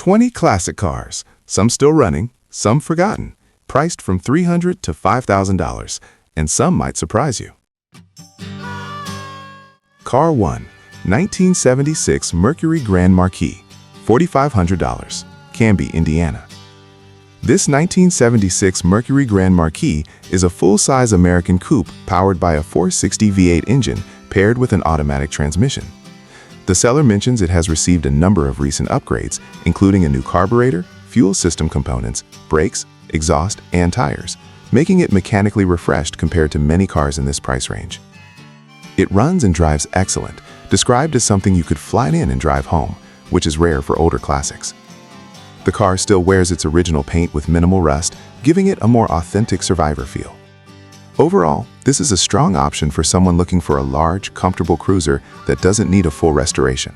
20 classic cars, some still running, some forgotten, priced from $300 to $5,000, and some might surprise you. Car 1, 1976 Mercury Grand Marquis, $4,500, Canby, Indiana. This 1976 Mercury Grand Marquis is a full-size American coupe powered by a 460 V8 engine paired with an automatic transmission. The seller mentions it has received a number of recent upgrades, including a new carburetor, fuel system components, brakes, exhaust, and tires, making it mechanically refreshed compared to many cars in this price range. It runs and drives excellent, described as something you could fly in and drive home, which is rare for older classics. The car still wears its original paint with minimal rust, giving it a more authentic survivor feel. Overall, this is a strong option for someone looking for a large, comfortable cruiser that doesn't need a full restoration.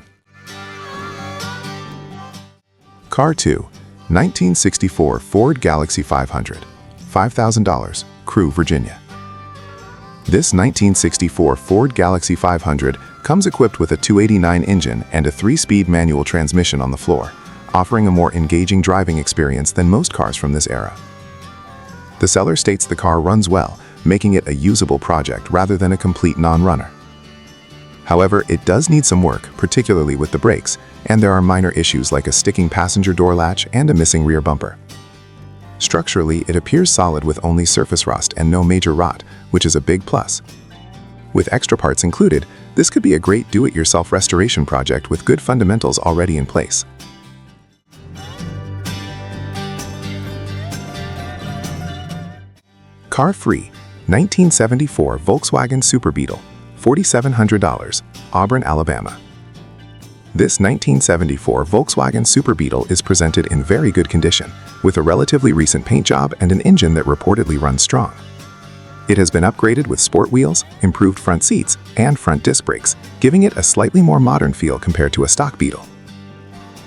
Car 2, 1964 Ford Galaxy 500, $5,000, Crewe, Virginia. This 1964 Ford Galaxy 500 comes equipped with a 289 engine and a 3-speed manual transmission on the floor, offering a more engaging driving experience than most cars from this era. The seller states the car runs well, making it a usable project rather than a complete non-runner. However, it does need some work, particularly with the brakes, and there are minor issues like a sticking passenger door latch and a missing rear bumper. Structurally, it appears solid with only surface rust and no major rot, which is a big plus. With extra parts included, this could be a great do-it-yourself restoration project with good fundamentals already in place. Car 3, 1974 Volkswagen Super Beetle, $4,700, Auburn, Alabama. This 1974 Volkswagen Super Beetle is presented in very good condition, with a relatively recent paint job and an engine that reportedly runs strong. It has been upgraded with sport wheels, improved front seats, and front disc brakes, giving it a slightly more modern feel compared to a stock Beetle.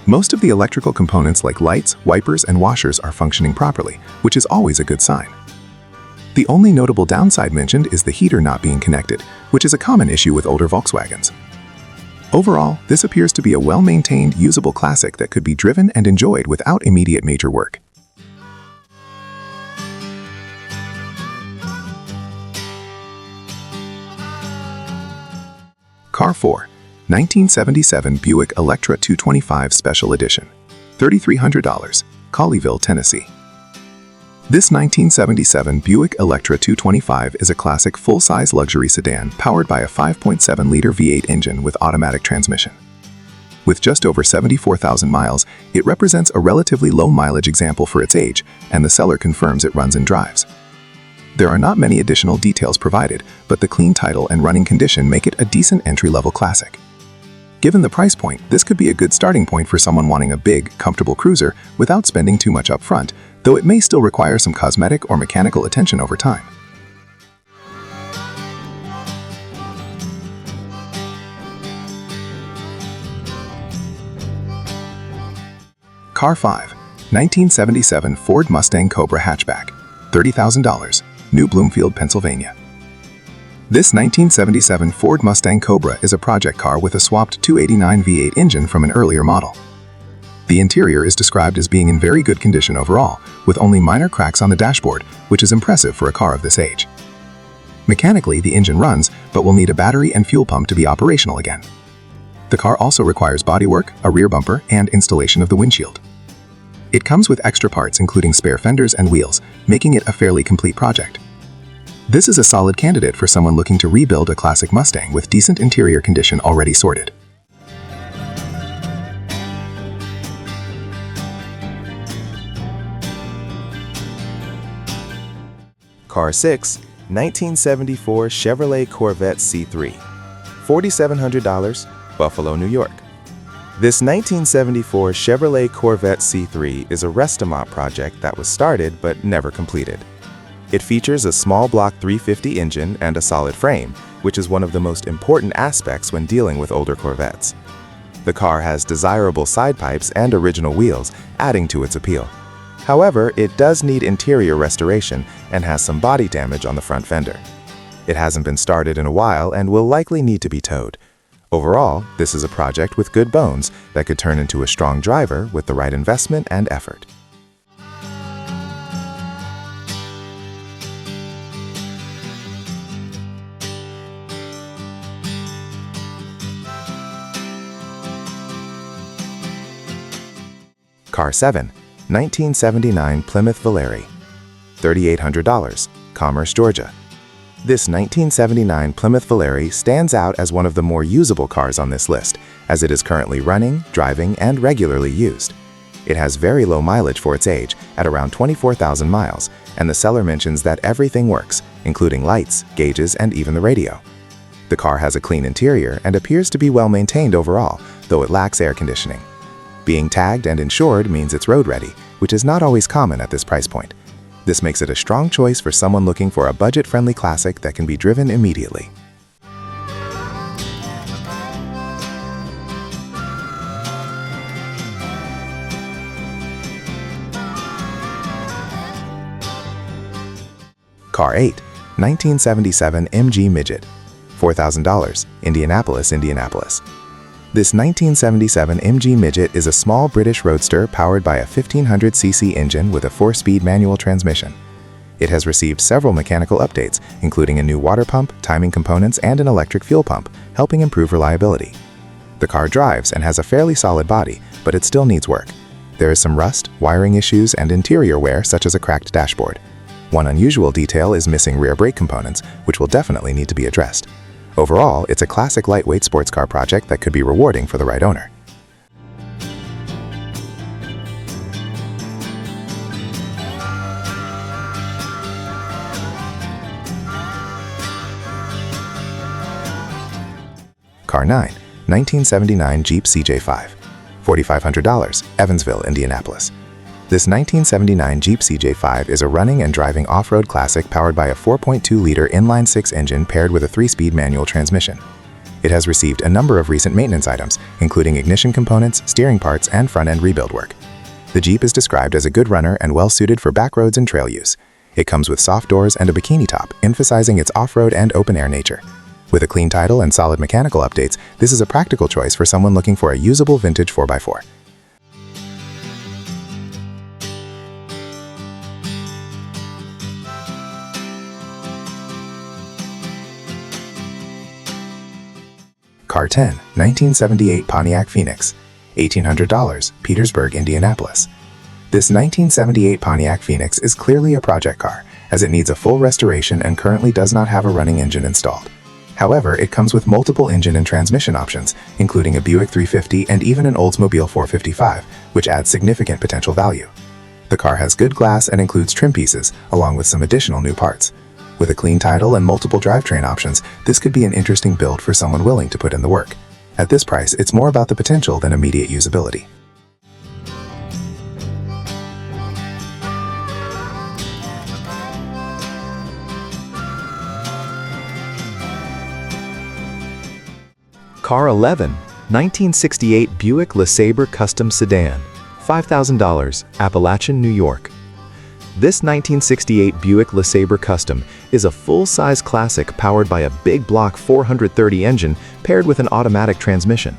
Most of the electrical components like lights, wipers, and washers are functioning properly, which is always a good sign. The only notable downside mentioned is the heater not being connected, which is a common issue with older Volkswagens. Overall, this appears to be a well-maintained, usable classic that could be driven and enjoyed without immediate major work. Car 4, 1977 Buick Electra 225 Special Edition, $3,300, Colleyville, Tennessee. This 1977 Buick Electra 225 is a classic full-size luxury sedan powered by a 5.7-liter V8 engine with automatic transmission. With just over 74,000 miles, it represents a relatively low-mileage example for its age, and the seller confirms it runs and drives. There are not many additional details provided, but the clean title and running condition make it a decent entry-level classic. Given the price point, this could be a good starting point for someone wanting a big, comfortable cruiser without spending too much up front, though it may still require some cosmetic or mechanical attention over time. Car 5, 1977 Ford Mustang Cobra Hatchback, $30,000, New Bloomfield, Pennsylvania. This 1977 Ford Mustang Cobra is a project car with a swapped 289 V8 engine from an earlier model. The interior is described as being in very good condition overall, with only minor cracks on the dashboard, which is impressive for a car of this age. Mechanically, the engine runs, but will need a battery and fuel pump to be operational again. The car also requires bodywork, a rear bumper, and installation of the windshield. It comes with extra parts including spare fenders and wheels, making it a fairly complete project. This is a solid candidate for someone looking to rebuild a classic Mustang with decent interior condition already sorted. Car 6, 1974 Chevrolet Corvette C3, $4,700, Buffalo, New York. This 1974 Chevrolet Corvette C3 is a Restomont project that was started but never completed. It features a small block 350 engine and a solid frame, which is one of the most important aspects when dealing with older Corvettes. The car has desirable side pipes and original wheels, adding to its appeal. However, it does need interior restoration and has some body damage on the front fender. It hasn't been started in a while and will likely need to be towed. Overall, this is a project with good bones that could turn into a strong driver with the right investment and effort. Car 7, 1979 Plymouth Valkyrie, $3,800, Commerce, Georgia. This 1979 Plymouth Valkyrie stands out as one of the more usable cars on this list, as it is currently running, driving, and regularly used. It has very low mileage for its age, at around 24,000 miles, and the seller mentions that everything works, including lights, gauges, and even the radio. The car has a clean interior and appears to be well maintained overall, though it lacks air conditioning. Being tagged and insured means it's road ready, which is not always common at this price point. This makes it a strong choice for someone looking for a budget-friendly classic that can be driven immediately. Car 8, 1977 MG Midget, $4,000, Indianapolis, Indianapolis. This 1977 MG Midget is a small British roadster powered by a 1500cc engine with a 4-speed manual transmission. It has received several mechanical updates, including a new water pump, timing components, and an electric fuel pump, helping improve reliability. The car drives and has a fairly solid body, but it still needs work. There is some rust, wiring issues, and interior wear such as a cracked dashboard. One unusual detail is missing rear brake components, which will definitely need to be addressed. Overall, it's a classic lightweight sports car project that could be rewarding for the right owner. Car 9, 1979 Jeep CJ5, $4,500, Evansville, Indianapolis. This 1979 Jeep CJ5 is a running and driving off-road classic powered by a 4.2-liter inline-6 engine paired with a 3-speed manual transmission. It has received a number of recent maintenance items, including ignition components, steering parts, and front-end rebuild work. The Jeep is described as a good runner and well-suited for backroads and trail use. It comes with soft doors and a bikini top, emphasizing its off-road and open-air nature. With a clean title and solid mechanical updates, this is a practical choice for someone looking for a usable vintage 4x4. Car 10, 1978 Pontiac Phoenix, $1,800, Petersburg, Indianapolis. This 1978 Pontiac Phoenix is clearly a project car, as it needs a full restoration and currently does not have a running engine installed. However, it comes with multiple engine and transmission options, including a Buick 350 and even an Oldsmobile 455, which adds significant potential value. The car has good glass and includes trim pieces, along with some additional new parts. With a clean title and multiple drivetrain options, this could be an interesting build for someone willing to put in the work. At this price, it's more about the potential than immediate usability. Car 11, 1968 Buick LeSabre Custom Sedan, $5,000, Appalachian, New York. This 1968 Buick LeSabre Custom is a full-size classic powered by a big block 430 engine paired with an automatic transmission.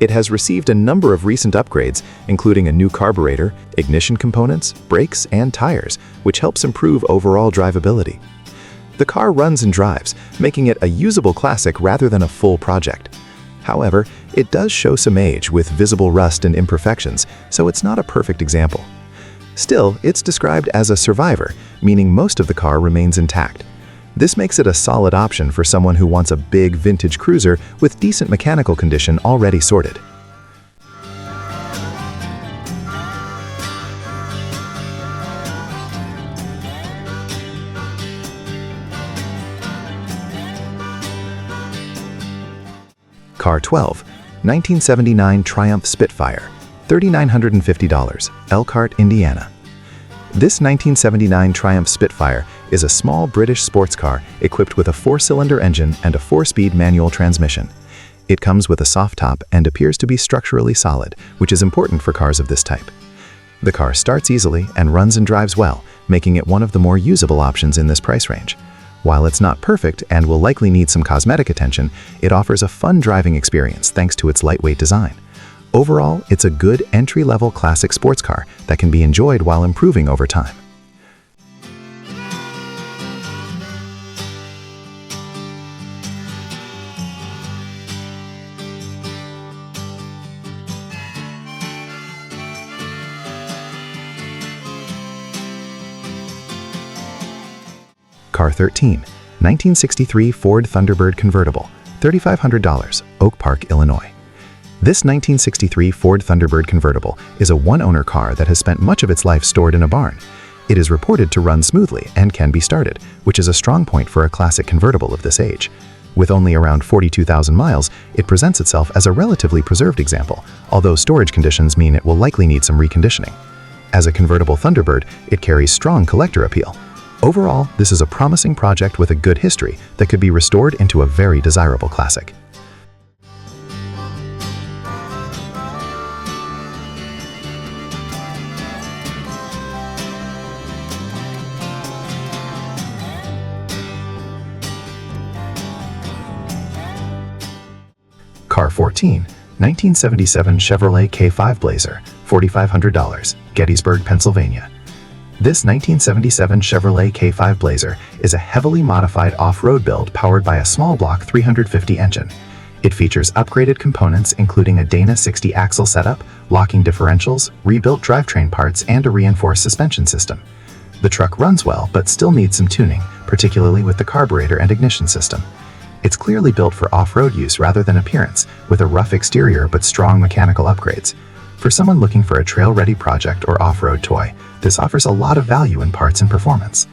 It has received a number of recent upgrades, including a new carburetor, ignition components, brakes, and tires, which helps improve overall drivability. The car runs and drives, making it a usable classic rather than a full project. However, it does show some age with visible rust and imperfections, so it's not a perfect example. Still, it's described as a survivor, meaning most of the car remains intact. This makes it a solid option for someone who wants a big vintage cruiser with decent mechanical condition already sorted. Car 12, 1979 Triumph Spitfire, $3,950, Elkhart, Indiana. This 1979 Triumph Spitfire is a small British sports car equipped with a 4-cylinder engine and a 4-speed manual transmission. It comes with a soft top and appears to be structurally solid, which is important for cars of this type. The car starts easily and runs and drives well, making it one of the more usable options in this price range. While it's not perfect and will likely need some cosmetic attention, it offers a fun driving experience thanks to its lightweight design. Overall, it's a good entry-level classic sports car that can be enjoyed while improving over time. Car 13, 1963 Ford Thunderbird convertible, $3,500, Oak Park, Illinois. This 1963 Ford Thunderbird convertible is a one-owner car that has spent much of its life stored in a barn. It is reported to run smoothly and can be started, which is a strong point for a classic convertible of this age. With only around 42,000 miles, it presents itself as a relatively preserved example, although storage conditions mean it will likely need some reconditioning. As a convertible Thunderbird, it carries strong collector appeal. Overall, this is a promising project with a good history that could be restored into a very desirable classic. Car 14, 1977 Chevrolet K5 Blazer, $4,500, Gettysburg, Pennsylvania. This 1977 Chevrolet K5 Blazer is a heavily modified off-road build powered by a small block 350 engine. It features upgraded components including a Dana 60 axle setup, locking differentials, rebuilt drivetrain parts, and a reinforced suspension system. The truck runs well but still needs some tuning, particularly with the carburetor and ignition system. It's clearly built for off-road use rather than appearance, with a rough exterior but strong mechanical upgrades. For someone looking for a trail-ready project or off-road toy, this offers a lot of value in parts and performance.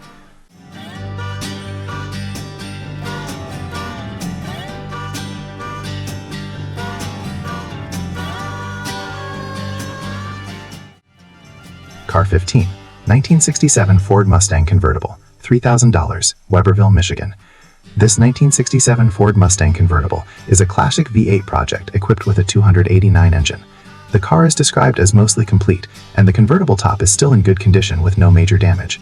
Car 15, 1967 Ford Mustang convertible, $3,000, Weberville, Michigan. This 1967 Ford Mustang convertible is a classic V8 project equipped with a 289 engine. The car is described as mostly complete, and the convertible top is still in good condition with no major damage.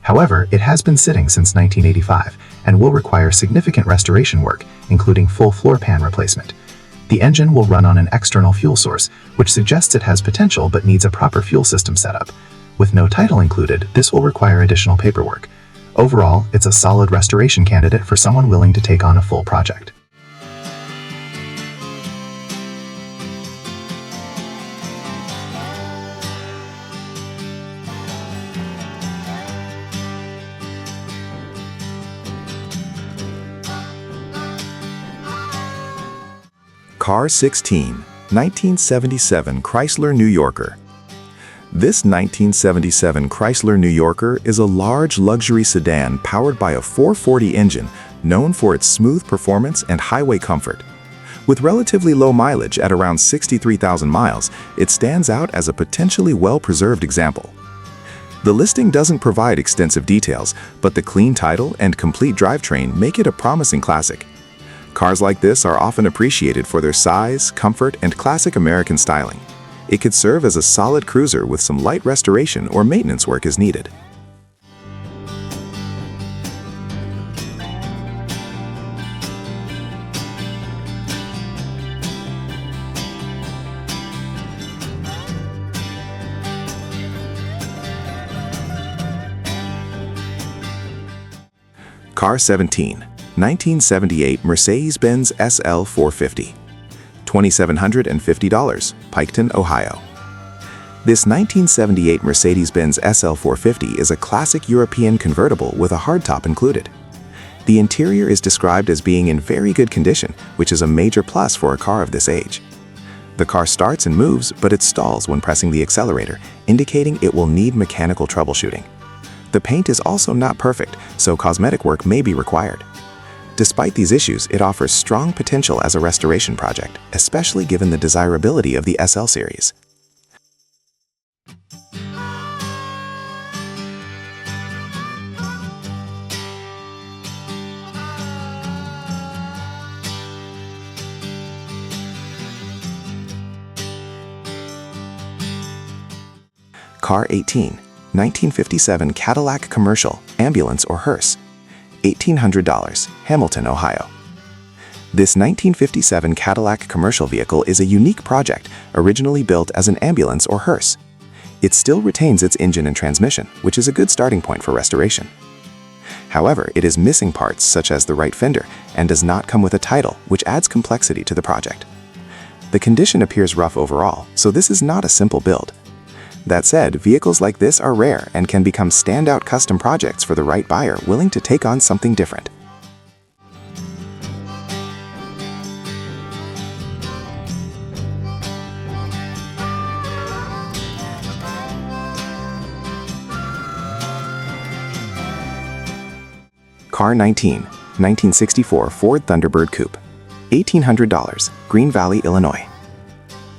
However, it has been sitting since 1985 and will require significant restoration work, including full floor pan replacement. The engine will run on an external fuel source, which suggests it has potential but needs a proper fuel system setup. With no title included, this will require additional paperwork. Overall, it's a solid restoration candidate for someone willing to take on a full project. Car 16, 1977 Chrysler New Yorker. This 1977 Chrysler New Yorker is a large luxury sedan powered by a 440 engine known for its smooth performance and highway comfort. With relatively low mileage at around 63,000 miles, it stands out as a potentially well-preserved example. The listing doesn't provide extensive details, but the clean title and complete drivetrain make it a promising classic. Cars like this are often appreciated for their size, comfort, and classic American styling. It could serve as a solid cruiser with some light restoration or maintenance work as needed. Car 17, 1978 Mercedes-Benz SL 450, $2,750, Piketon, Ohio. This 1978 Mercedes-Benz SL 450 is a classic European convertible with a hardtop included. The interior is described as being in very good condition, which is a major plus for a car of this age. The car starts and moves, but it stalls when pressing the accelerator, indicating it will need mechanical troubleshooting. The paint is also not perfect, so cosmetic work may be required. Despite these issues, it offers strong potential as a restoration project, especially given the desirability of the SL series. Car 18, 1957 Cadillac Commercial, Ambulance or Hearse, $1,800, Hamilton, Ohio. This 1957 Cadillac commercial vehicle is a unique project, originally built as an ambulance or hearse. It still retains its engine and transmission, which is a good starting point for restoration. However, it is missing parts such as the right fender and does not come with a title, which adds complexity to the project. The condition appears rough overall, so this is not a simple build. That said, vehicles like this are rare and can become standout custom projects for the right buyer willing to take on something different. Car 19, 1964 Ford Thunderbird Coupe. $1,800, Green Valley, Illinois.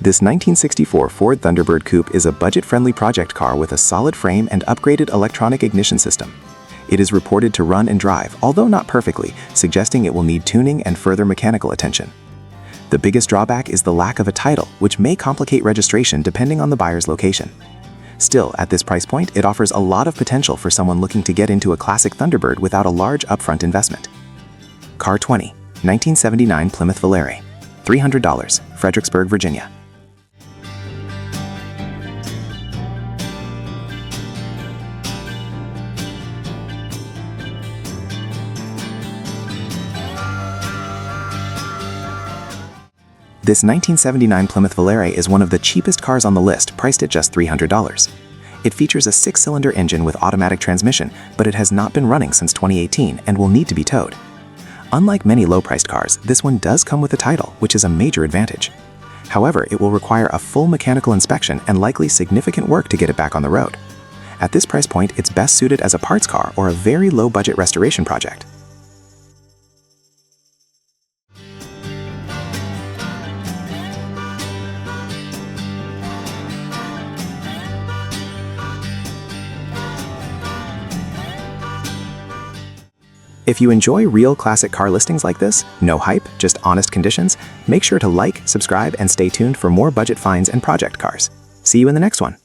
This 1964 Ford Thunderbird Coupe is a budget-friendly project car with a solid frame and upgraded electronic ignition system. It is reported to run and drive, although not perfectly, suggesting it will need tuning and further mechanical attention. The biggest drawback is the lack of a title, which may complicate registration depending on the buyer's location. Still, at this price point, it offers a lot of potential for someone looking to get into a classic Thunderbird without a large upfront investment. Car 20, 1979 Plymouth Volare. $300, Fredericksburg, Virginia. This 1979 Plymouth Volare is one of the cheapest cars on the list, priced at just $300. It features a 6-cylinder engine with automatic transmission, but it has not been running since 2018 and will need to be towed. Unlike many low-priced cars, this one does come with a title, which is a major advantage. However, it will require a full mechanical inspection and likely significant work to get it back on the road. At this price point, it's best suited as a parts car or a very low-budget restoration project. If you enjoy real classic car listings like this, no hype, just honest conditions, make sure to like, subscribe, and stay tuned for more budget finds and project cars. See you in the next one.